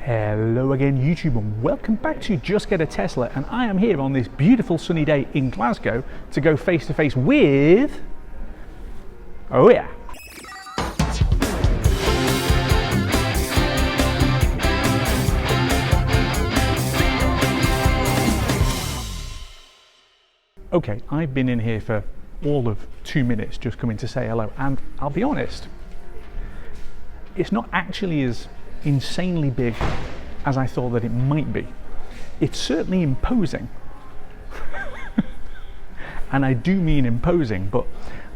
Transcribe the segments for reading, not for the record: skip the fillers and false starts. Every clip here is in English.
Hello again YouTube, and welcome back to Just Get a Tesla, and I am here on this beautiful sunny day in Glasgow to go face to face with, oh yeah, okay, I've been in here for all of 2 minutes just coming to say hello, and I'll be honest, it's not actually as insanely big as I thought that it might be. It's certainly imposing. And I do mean imposing, but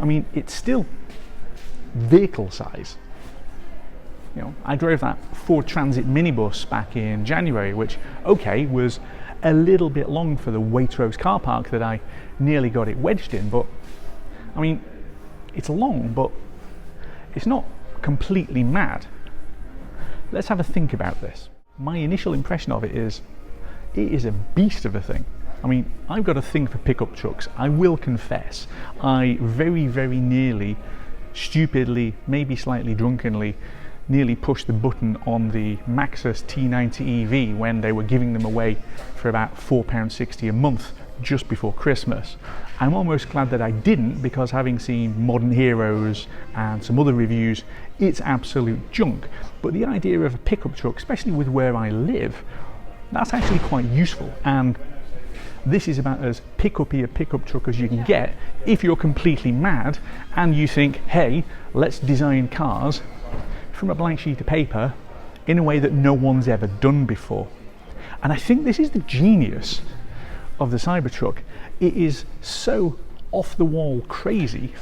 I mean it's still vehicle size. You know, I drove that Ford Transit minibus back in January, which okay was a little bit long for the Waitrose car park that I nearly got it wedged in, but I mean it's long, but it's not completely mad. Let's have a think about this. My initial impression of it is a beast of a thing. I mean, I've got a thing for pickup trucks. I will confess, I very nearly, stupidly, maybe slightly drunkenly, nearly pushed the button on the Maxus T90 EV when they were giving them away for about £4.60 a month just before Christmas. I'm almost glad that I didn't, because having seen Modern Heroes and some other reviews, it's absolute junk. But the idea of a pickup truck, especially with where I live, that's actually quite useful, and this is about as pick-uppy a pickup truck as you can get if you're completely mad and you think, hey, let's design cars from a blank sheet of paper in a way that no one's ever done before. And I think this is the genius of the Cybertruck. It is so off the wall crazy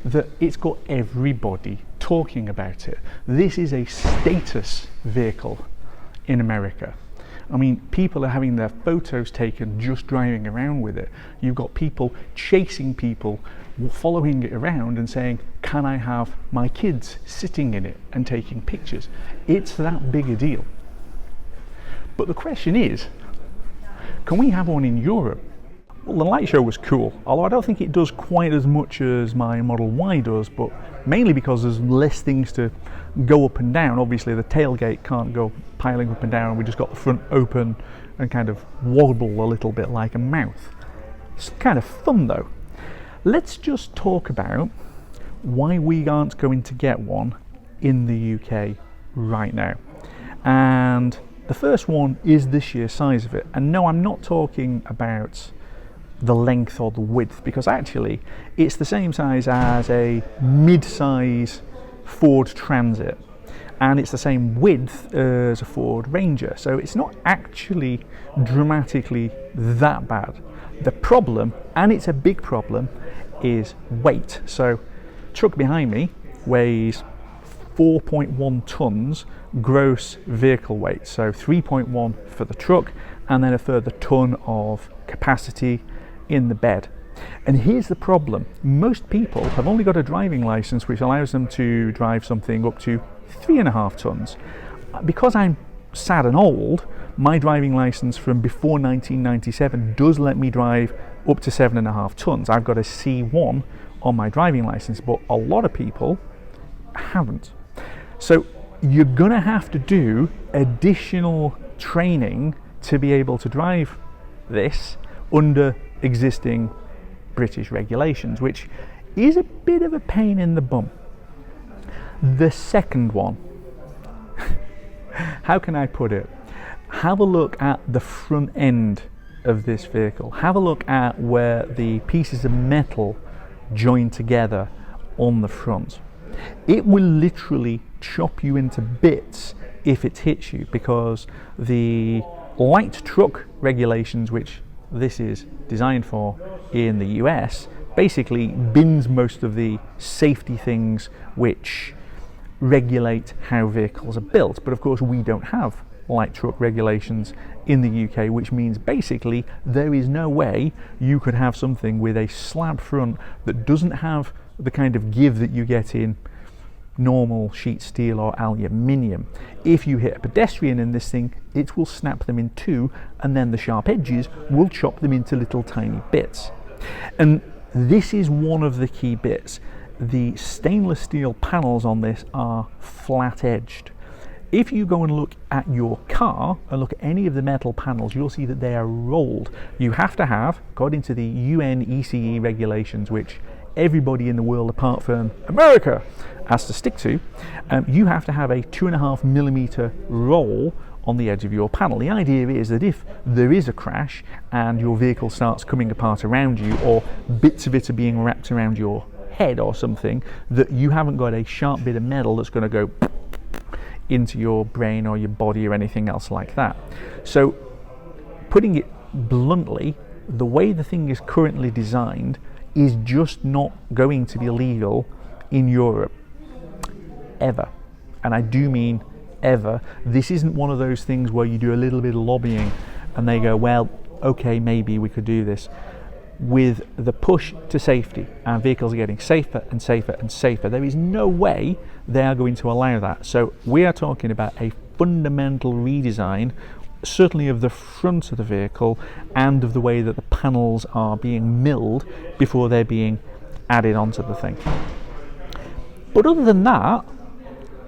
that it's got everybody talking about it. This is a status vehicle in America. I mean, people are having their photos taken just driving around with it. You've got people chasing people, following it around and saying, can I have my kids sitting in it and taking pictures? It's that big a deal. But the question is, can we have one in Europe? Well, the light show was cool, although I don't think it does quite as much as my Model Y does, but mainly because there's less things to go up and down. Obviously the tailgate can't go piling up and down, we just got the front open and kind of wobble a little bit like a mouth. It's kind of fun though. Let's just talk about why we aren't going to get one in the UK right now. And the first one is the sheer size of it. And no, I'm not talking about the length or the width, because actually it's the same size as a mid-size Ford Transit, and it's the same width as a Ford Ranger, so it's not actually dramatically that bad. The problem, and it's a big problem, is weight. So truck behind me weighs 4.1 tons gross vehicle weight, so 3.1 for the truck and then a further ton of capacity in the bed. And here's the problem: most people have only got a driving license which allows them to drive something up to 3.5 tons. Because I'm sad and old, my driving license from before 1997 does let me drive up to 7.5 tons. I've got a C1 on my driving license, but a lot of people haven't. So you're gonna have to do additional training to be able to drive this under existing British regulations, which is a bit of a pain in the bum. The second one, how can I put it? Have a look at the front end of this vehicle. Have a look at where the pieces of metal join together on the front. It will literally chop you into bits if it hits you, because the light truck regulations, which this is designed for in the US, basically bins most of the safety things which regulate how vehicles are built. But of course we don't have light truck regulations in the UK, which means basically there is no way you could have something with a slab front that doesn't have the kind of give that you get in normal sheet steel or aluminium. If you hit a pedestrian in this thing, it will snap them in two, and then the sharp edges will chop them into little tiny bits. And this is one of the key bits. The stainless steel panels on this are flat edged. if you go and look at your car and look at any of the metal panels, you'll see that they are rolled. You have to have, according to the UN ECE regulations, which everybody in the world apart from America has to stick to, you have to have a 2.5mm roll on the edge of your panel. The idea is that if there is a crash and your vehicle starts coming apart around you, or bits of it are being wrapped around your head or something, that you haven't got a sharp bit of metal that's going to go into your brain or your body or anything else like that. So, putting it bluntly, the way the thing is currently designed is just not going to be legal in Europe ever. And I do mean ever. This isn't one of those things where you do a little bit of lobbying and they go, well, okay, maybe we could do this. With the push to safety, and vehicles are getting safer and safer and safer, there is no way they are going to allow that. So we are talking about a fundamental redesign, certainly of the front of the vehicle and of the way that the panels are being milled before they're being added onto the thing. But other than that,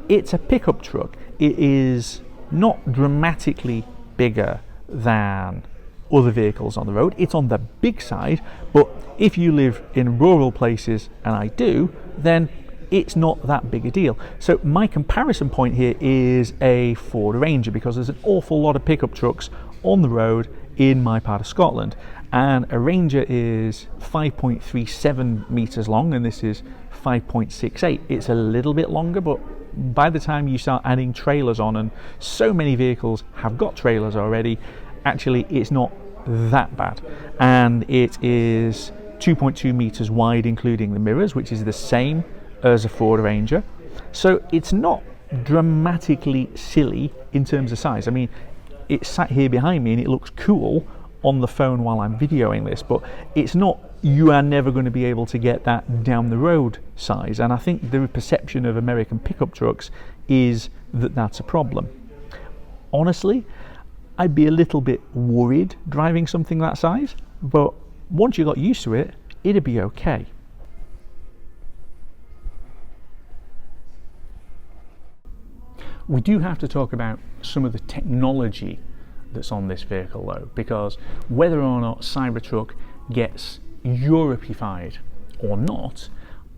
it's a pickup truck. It is not dramatically bigger than other vehicles on the road. It's on the big side, but if you live in rural places, and I do, then it's not that big a deal. So my comparison point here is a Ford Ranger, because there's an awful lot of pickup trucks on the road in my part of Scotland, and a Ranger is 5.37 meters long and this is 5.68. It's a little bit longer, but by the time you start adding trailers on, and so many vehicles have got trailers already, actually it's not that bad. And it is 2.2 meters wide including the mirrors, which is the same as a Ford Ranger. So it's not dramatically silly in terms of size. I mean, it's sat here behind me and it looks cool on the phone while I'm videoing this, but it's not, you are never going to be able to get that down the road size. And I think the perception of American pickup trucks is that that's a problem. Honestly, I'd be a little bit worried driving something that size, but once you got used to it, it'd be okay. We do have to talk about some of the technology that's on this vehicle though, because whether or not Cybertruck gets Europeified or not,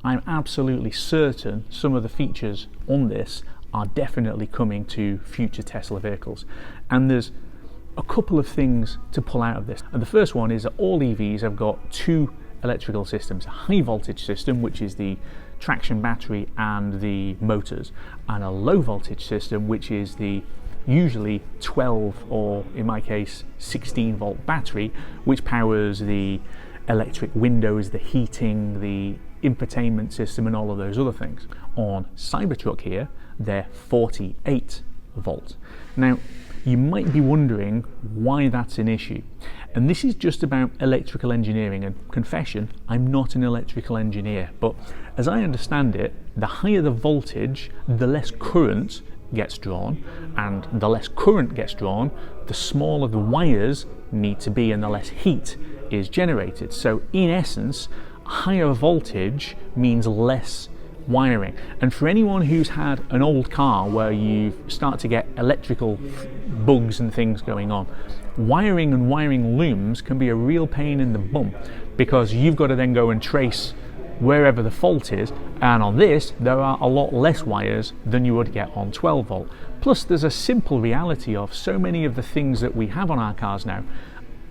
I'm absolutely certain some of the features on this are definitely coming to future Tesla vehicles. And there's a couple of things to pull out of this. And the first one is that all EVs have got two electrical systems: a high voltage system, which is the traction battery and the motors, and a low voltage system, which is the usually 12, or in my case 16 volt battery, which powers the electric windows, the heating, the infotainment system and all of those other things. On Cybertruck here, they're 48 volt. Now, you might be wondering why that's an issue. And this is just about electrical engineering, and confession, I'm not an electrical engineer, but as I understand it, the higher the voltage, the less current gets drawn, and the less current gets drawn, the smaller the wires need to be and the less heat is generated. So in essence, higher voltage means less wiring. And for anyone who's had an old car where you start to get electrical bugs and things going on, wiring and wiring looms can be a real pain in the bum, because you've got to then go and trace wherever the fault is, and on this there are a lot less wires than you would get on 12 volt. Plus there's a simple reality of so many of the things that we have on our cars now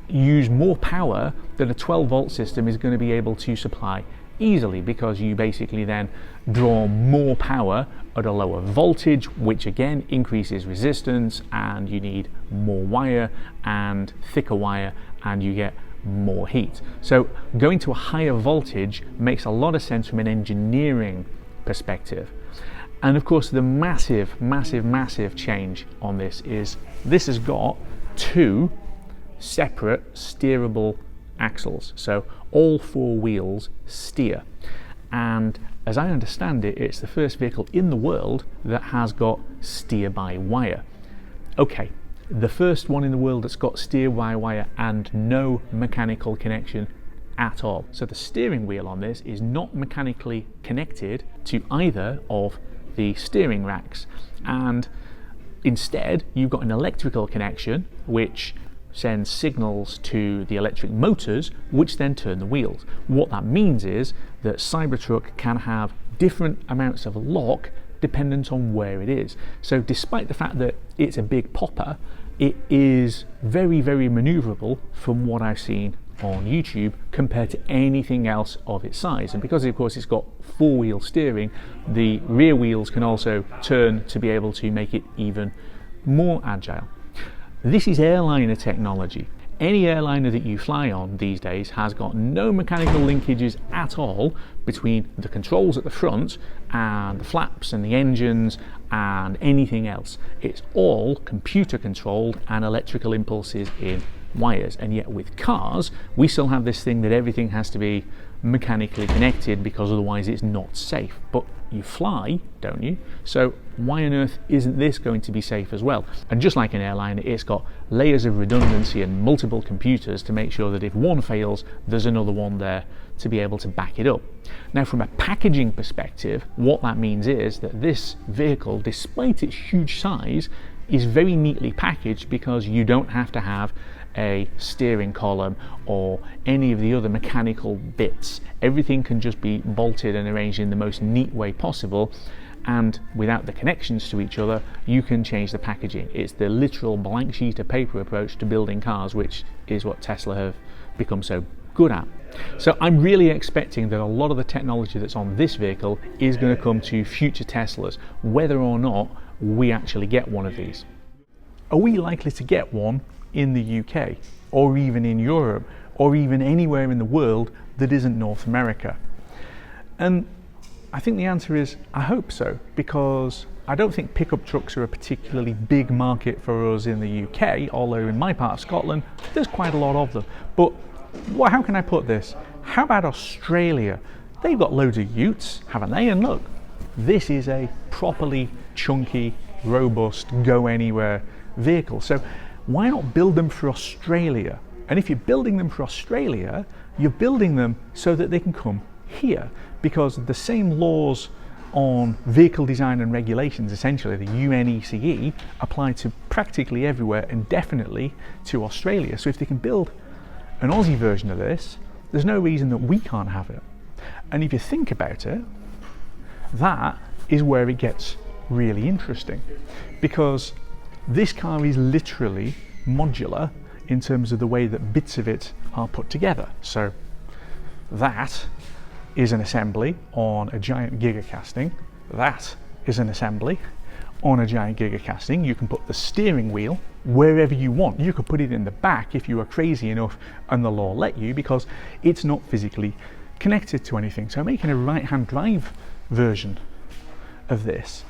use more power than a 12 volt system is going to be able to supply easily, because you basically then draw more power at a lower voltage, which again increases resistance, and you need more wire and thicker wire, and you get more heat. So going to a higher voltage makes a lot of sense from an engineering perspective. And of course the massive change on this is this has got two separate steerable axles, so all four wheels steer. And as I understand it, it's the first vehicle in the world that has got steer by wire. Okay, the first one in the world that's got steer by wire and no mechanical connection at all. So the steering wheel on this is not mechanically connected to either of the steering racks. And instead, you've got an electrical connection which sends signals to the electric motors, which then turn the wheels. What that means is that Cybertruck can have different amounts of lock dependent on where it is. So despite the fact that it's a big popper, it is very, very maneuverable from what I've seen on YouTube compared to anything else of its size. And because of course it's got four-wheel steering, the rear wheels can also turn to be able to make it even more agile. This is airliner technology. Any airliner that you fly on these days has got no mechanical linkages at all between the controls at the front and the flaps and the engines and anything else. It's all computer controlled and electrical impulses in wires. And yet with cars, we still have this thing that everything has to be mechanically connected because otherwise it's not safe. But you fly, don't you? So why on earth isn't this going to be safe as well? And just like an airliner, it's got layers of redundancy and multiple computers to make sure that if one fails, there's another one there to be able to back it up. Now, from a packaging perspective, what that means is that this vehicle, despite its huge size, is very neatly packaged because you don't have to have a steering column or any of the other mechanical bits. Everything can just be bolted and arranged in the most neat way possible, and without the connections to each other, you can change the packaging. It's the literal blank sheet of paper approach to building cars, which is what Tesla have become so good at. So I'm really expecting that a lot of the technology that's on this vehicle is going to come to future Teslas, whether or not we actually get one of these. Are we likely to get one in the UK, or even in Europe, or even anywhere in the world that isn't North America? And I think the answer is I hope so, because I don't think pickup trucks are a particularly big market for us in the UK, although in my part of Scotland there's quite a lot of them. But how can I put this? How about Australia? They've got loads of utes, haven't they? And look, this is a properly chunky, robust, go anywhere vehicle. So why not build them for Australia? And if you're building them for Australia, you're building them so that they can come here, because the same laws on vehicle design and regulations, essentially the UNECE, apply to practically everywhere and definitely to Australia. So if they can build an Aussie version of this, there's no reason that we can't have it. And if you think about it, that is where it gets really interesting, because this car is literally modular in terms of the way that bits of it are put together. So that is an assembly on a giant gigacasting. That is an assembly on a giant gigacasting. You can put the steering wheel wherever you want. You could put it in the back if you were crazy enough and the law let you, because it's not physically connected to anything. So making a right-hand drive version of this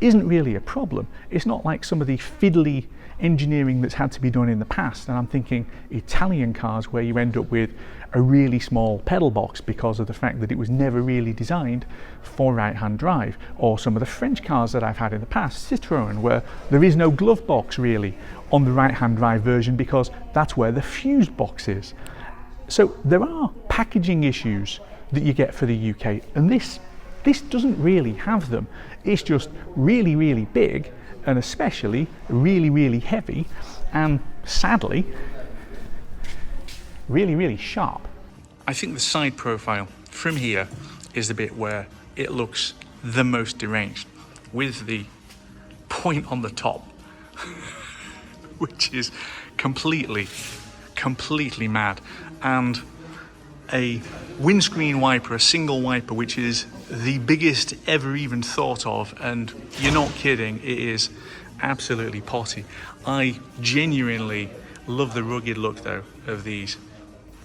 isn't really a problem. It's not like some of the fiddly engineering that's had to be done in the past, and I'm thinking Italian cars where you end up with a really small pedal box because of the fact that it was never really designed for right-hand drive, or some of the French cars that I've had in the past, Citroën, where there is no glove box really on the right-hand drive version because that's where the fuse box is. So there are packaging issues that you get for the UK, and this doesn't really have them. It's just really, really big, and especially really, really heavy, and sadly, really, really sharp. I think the side profile from here is the bit where it looks the most deranged, with the point on the top, which is completely mad, and a windscreen wiper, a single wiper, which is the biggest ever even thought of, and you're not kidding, it is absolutely potty. I genuinely love the rugged look though of these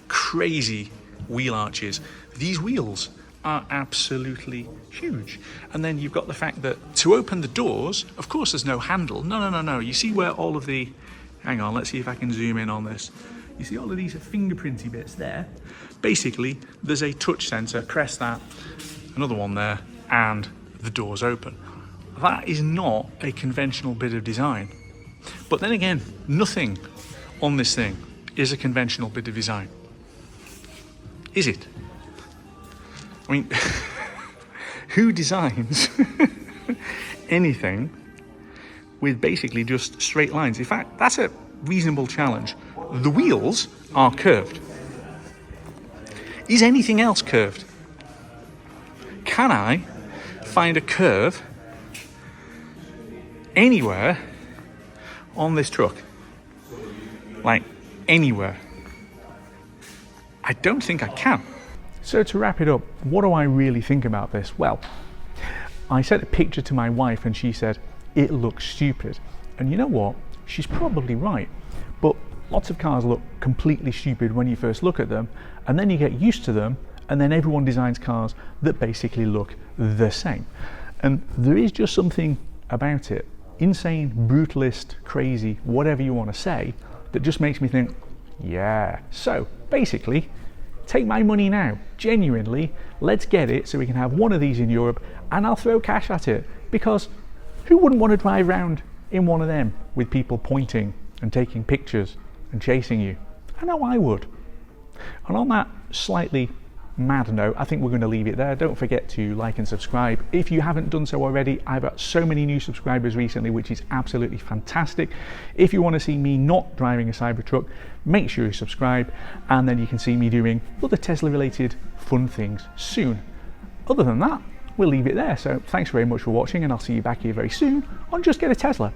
crazy wheel arches. These wheels are absolutely huge. And then you've got the fact that to open the doors, of course there's no handle. No. You see where all of the, hang on, let's see if I can zoom in on this. You see all of these fingerprinty bits there? Basically, there's a touch sensor, press that, another one there, and the doors open. That is not a conventional bit of design. But then again, nothing on this thing is a conventional bit of design. Is it? I mean, who designs anything with basically just straight lines. In fact, that's a reasonable challenge. The wheels are curved. Is anything else curved? Can I find a curve anywhere on this truck? Like, anywhere? I don't think I can. So to wrap it up, what do I really think about this? Well, I sent a picture to my wife and she said, it looks stupid. And you know what? She's probably right. But lots of cars look completely stupid when you first look at them, and then you get used to them, and then everyone designs cars that basically look the same. And there is just something about it, insane, brutalist, crazy, whatever you want to say, that just makes me think, yeah. So basically, take my money now, genuinely, let's get it so we can have one of these in Europe, and I'll throw cash at it, because who wouldn't want to drive around in one of them with people pointing and taking pictures and chasing you? I know I would. And on that slightly mad note, I think we're going to leave it there. Don't forget to like and subscribe if you haven't done so already. I've got so many new subscribers recently, which is absolutely fantastic. If you want to see me not driving a Cybertruck, make sure you subscribe, and then you can see me doing other Tesla related fun things soon. Other than that, we'll leave it there. So thanks very much for watching, and I'll see you back here very soon on Just Get a Tesla.